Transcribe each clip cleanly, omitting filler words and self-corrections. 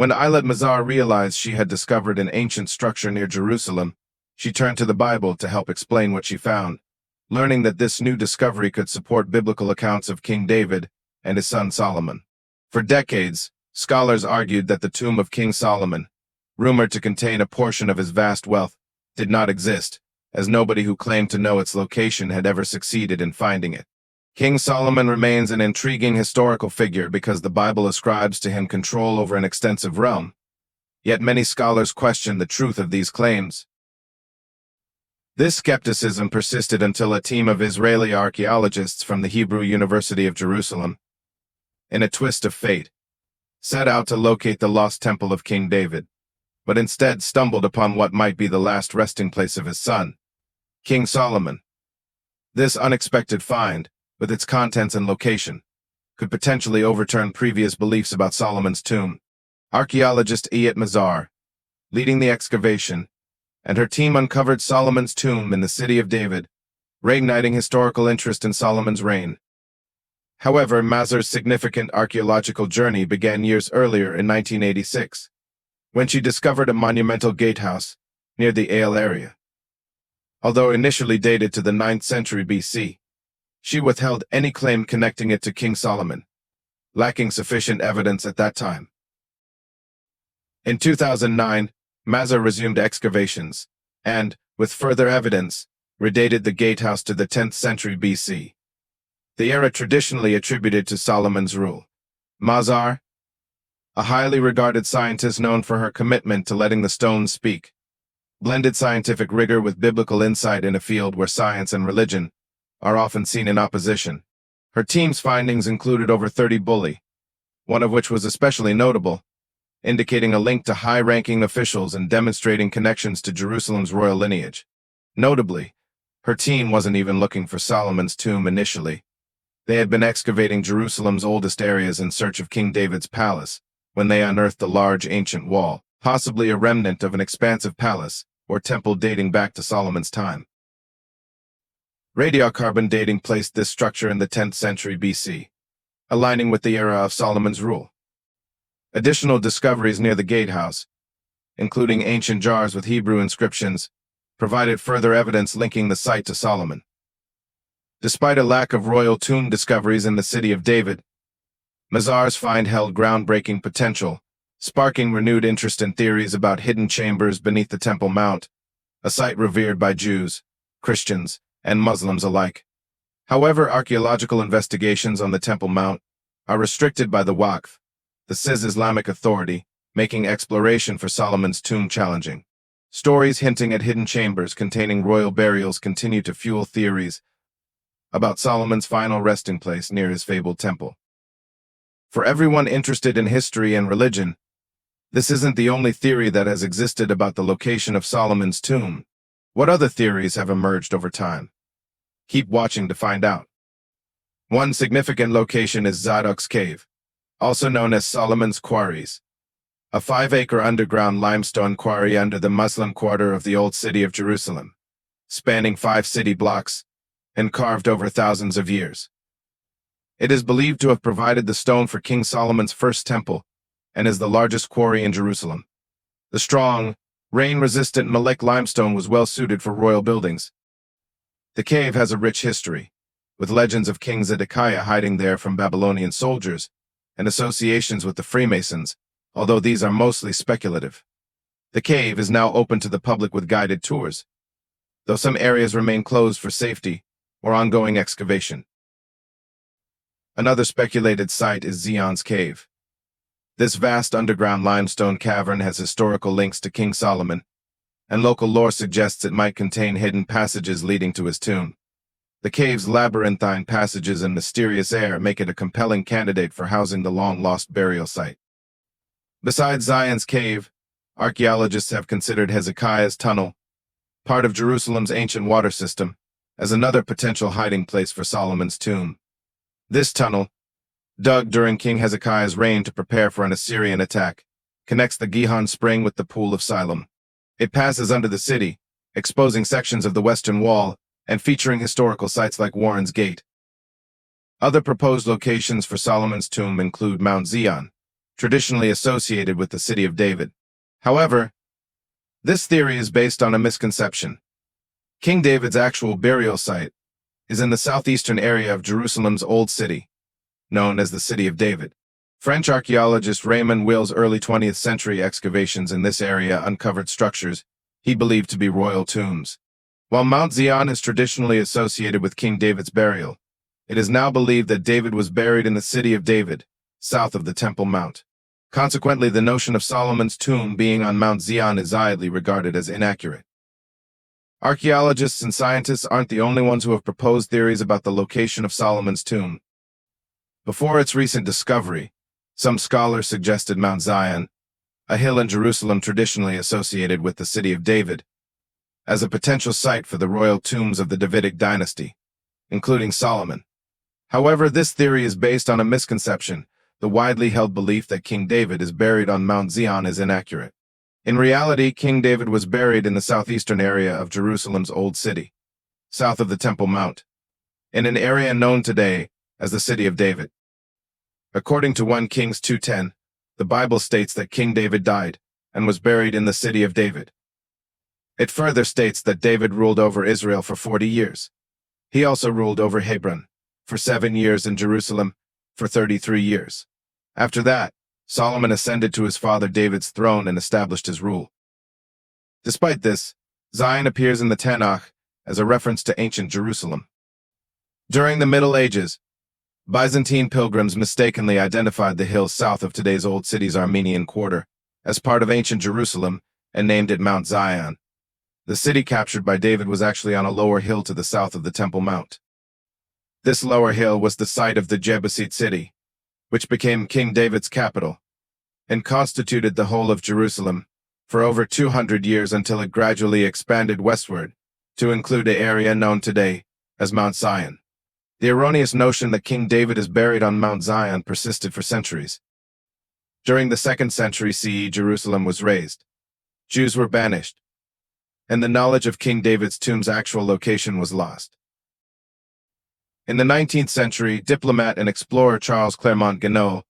When Eilat Mazar realized she had discovered an ancient structure near Jerusalem, she turned to the Bible to help explain what she found, learning that this new discovery could support biblical accounts of King David and his son Solomon. For decades, scholars argued that the tomb of King Solomon, rumored to contain a portion of his vast wealth, did not exist, as nobody who claimed to know its location had ever succeeded in finding it. King Solomon remains an intriguing historical figure because the Bible ascribes to him control over an extensive realm, yet many scholars question the truth of these claims. This skepticism persisted until a team of Israeli archaeologists from the Hebrew University of Jerusalem, in a twist of fate, set out to locate the lost temple of King David, but instead stumbled upon what might be the last resting place of his son, King Solomon. This unexpected find, with its contents and location, could potentially overturn previous beliefs about Solomon's tomb. Archaeologist Eilat Mazar, leading the excavation, and her team uncovered Solomon's tomb in the city of David, reigniting historical interest in Solomon's reign. However, Mazar's significant archaeological journey began years earlier in 1986, when she discovered a monumental gatehouse near the Ale area. Although initially dated to the 9th century BC, she withheld any claim connecting it to King Solomon, lacking sufficient evidence at that time. In 2009, Mazar resumed excavations and, with further evidence, redated the gatehouse to the 10th century BC, the era traditionally attributed to Solomon's rule. Mazar, a highly regarded scientist known for her commitment to letting the stones speak, blended scientific rigor with biblical insight in a field where science and religion are often seen in opposition. Her team's findings included over 30 bulli, one of which was especially notable, indicating a link to high-ranking officials and demonstrating connections to Jerusalem's royal lineage. Notably, her team wasn't even looking for Solomon's tomb initially. They had been excavating Jerusalem's oldest areas in search of King David's palace when they unearthed a large ancient wall, possibly a remnant of an expansive palace or temple dating back to Solomon's time. Radiocarbon dating placed this structure in the 10th century BC, aligning with the era of Solomon's rule. Additional discoveries near the gatehouse, including ancient jars with Hebrew inscriptions, provided further evidence linking the site to Solomon. Despite a lack of royal tomb discoveries in the city of David, Mazar's find held groundbreaking potential, sparking renewed interest in theories about hidden chambers beneath the Temple Mount, a site revered by Jews, Christians, and Muslims alike. However, archaeological investigations on the Temple Mount are restricted by the Waqf, the CIS Islamic Authority, making exploration for Solomon's tomb challenging. Stories hinting at hidden chambers containing royal burials continue to fuel theories about Solomon's final resting place near his fabled temple. For everyone interested in history and religion, this isn't the only theory that has existed about the location of Solomon's tomb. What other theories have emerged over time? Keep watching to find out. One significant location is Zadok's Cave, also known as Solomon's Quarries, a 5-acre underground limestone quarry under the Muslim quarter of the Old City of Jerusalem, spanning 5 city blocks and carved over thousands of years. It is believed to have provided the stone for King Solomon's first temple and is the largest quarry in Jerusalem. The strong, rain-resistant Malek limestone was well-suited for royal buildings. The cave has a rich history, with legends of King Zedekiah hiding there from Babylonian soldiers and associations with the Freemasons, although these are mostly speculative. The cave is now open to the public with guided tours, though some areas remain closed for safety or ongoing excavation. Another speculated site is Zion's Cave. This vast underground limestone cavern has historical links to King Solomon, and local lore suggests it might contain hidden passages leading to his tomb. The cave's labyrinthine passages and mysterious air make it a compelling candidate for housing the long-lost burial site. Besides Zion's Cave, archaeologists have considered Hezekiah's Tunnel, part of Jerusalem's ancient water system, as another potential hiding place for Solomon's tomb. This tunnel, dug during King Hezekiah's reign to prepare for an Assyrian attack, connects the Gihon Spring with the Pool of Siloam. It passes under the city, exposing sections of the western wall and featuring historical sites like Warren's Gate. Other proposed locations for Solomon's tomb include Mount Zion, traditionally associated with the city of David. However, this theory is based on a misconception. King David's actual burial site is in the southeastern area of Jerusalem's Old City, known as the City of David. French archaeologist Raymond Will's early 20th century excavations in this area uncovered structures he believed to be royal tombs. While Mount Zion is traditionally associated with King David's burial, it is now believed that David was buried in the City of David, south of the Temple Mount. Consequently, the notion of Solomon's tomb being on Mount Zion is widely regarded as inaccurate. Archaeologists and scientists aren't the only ones who have proposed theories about the location of Solomon's tomb. Before its recent discovery, some scholars suggested Mount Zion, a hill in Jerusalem traditionally associated with the City of David, as a potential site for the royal tombs of the Davidic dynasty, including Solomon. However, this theory is based on a misconception. The widely held belief that King David is buried on Mount Zion is inaccurate. In reality, King David was buried in the southeastern area of Jerusalem's Old City, south of the Temple Mount, in an area known today as the City of David. According to 1 Kings 2:10, the Bible states that King David died and was buried in the City of David. It further states that David ruled over Israel for 40 years. He also ruled over Hebron for 7 years and Jerusalem for 33 years. After that, Solomon ascended to his father David's throne and established his rule. Despite this, Zion appears in the Tanakh as a reference to ancient Jerusalem. During the Middle Ages, Byzantine pilgrims mistakenly identified the hill south of today's Old City's Armenian Quarter as part of ancient Jerusalem and named it Mount Zion. The city captured by David was actually on a lower hill to the south of the Temple Mount. This lower hill was the site of the Jebusite city, which became King David's capital, and constituted the whole of Jerusalem for over 200 years until it gradually expanded westward to include the area known today as Mount Zion. The erroneous notion that King David is buried on Mount Zion persisted for centuries. During the 2nd century CE, Jerusalem was razed. Jews were banished, and the knowledge of King David's tomb's actual location was lost. In the 19th century, diplomat and explorer Charles Clermont-Ganneau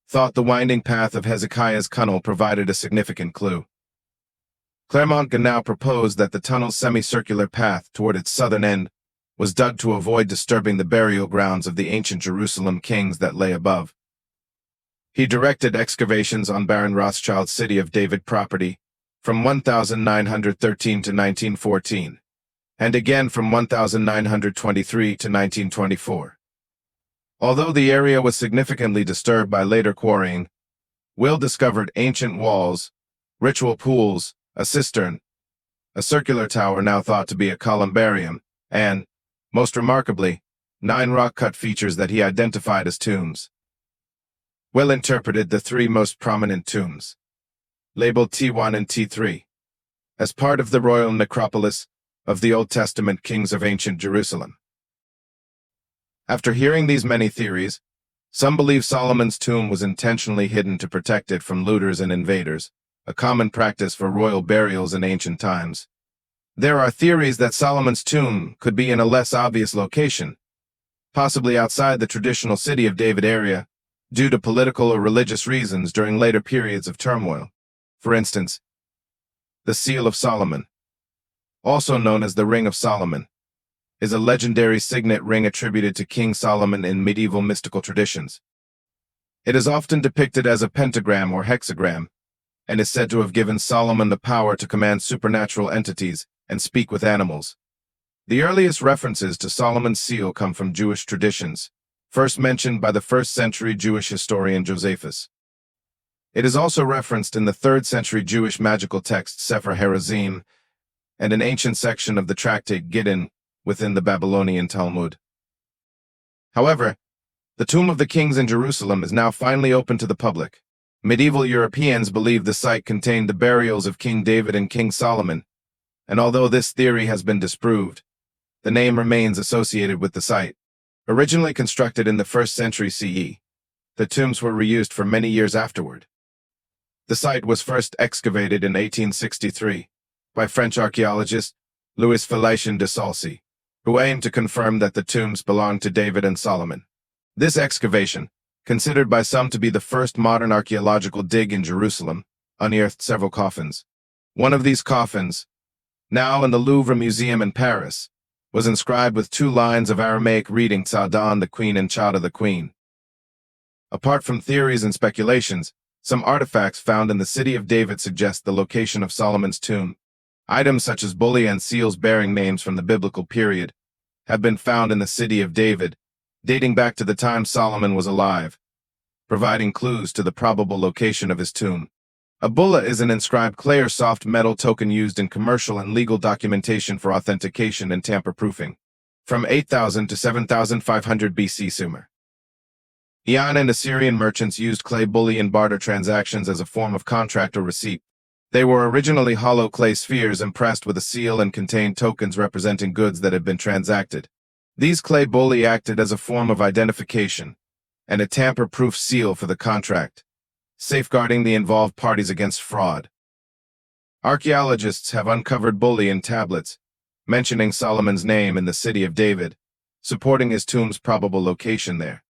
thought the winding path of Hezekiah's tunnel provided a significant clue. Clermont-Ganneau proposed that the tunnel's semicircular path toward its southern end was dug to avoid disturbing the burial grounds of the ancient Jerusalem kings that lay above. He directed excavations on Baron Rothschild's City of David property from 1913 to 1914. And again from 1923 to 1924. Although the area was significantly disturbed by later quarrying, Will discovered ancient walls, ritual pools, a cistern, a circular tower now thought to be a columbarium, and, most remarkably, 9 rock-cut features that he identified as tombs. Will interpreted the 3 most prominent tombs, labeled T1 and T3, as part of the royal necropolis of the Old Testament kings of ancient Jerusalem. After hearing these many theories, some believe Solomon's tomb was intentionally hidden to protect it from looters and invaders, a common practice for royal burials in ancient times. There are theories that Solomon's tomb could be in a less obvious location, possibly outside the traditional City of David area, due to political or religious reasons during later periods of turmoil. For instance, the Seal of Solomon, also known as the Ring of Solomon, is a legendary signet ring attributed to King Solomon in medieval mystical traditions. It is often depicted as a pentagram or hexagram, and is said to have given Solomon the power to command supernatural entities and speak with animals. The earliest references to Solomon's seal come from Jewish traditions, first mentioned by the 1st century Jewish historian Josephus. It is also referenced in the 3rd century Jewish magical text Sefer Harazim, and an ancient section of the tractate Gittin within the Babylonian Talmud. However, the Tomb of the Kings in Jerusalem is now finally open to the public. Medieval Europeans believed the site contained the burials of King David and King Solomon, and although this theory has been disproved, the name remains associated with the site. Originally constructed in the 1st century CE, the tombs were reused for many years afterward. The site was first excavated in 1863 by French archaeologist Louis Félicien de Saulcy, who aimed to confirm that the tombs belonged to David and Solomon. This excavation, considered by some to be the first modern archaeological dig in Jerusalem, unearthed several coffins. One of these coffins, now in the Louvre Museum in Paris, was inscribed with 2 lines of Aramaic reading Sa'dan the Queen and Chada the Queen. Apart from theories and speculations, some artifacts found in the city of David suggest the location of Solomon's tomb. Items such as bullion and seals bearing names from the biblical period have been found in the city of David, dating back to the time Solomon was alive, providing clues to the probable location of his tomb. A bulla is an inscribed clay or soft metal token used in commercial and legal documentation for authentication and tamper-proofing. From 8000 to 7500 BC Sumer. Iran and Assyrian merchants used clay bullion barter transactions as a form of contract or receipt. They were originally hollow clay spheres impressed with a seal and contained tokens representing goods that had been transacted. These clay bulli acted as a form of identification and a tamper-proof seal for the contract, safeguarding the involved parties against fraud. Archaeologists have uncovered bullion tablets mentioning Solomon's name in the city of David, supporting his tomb's probable location there.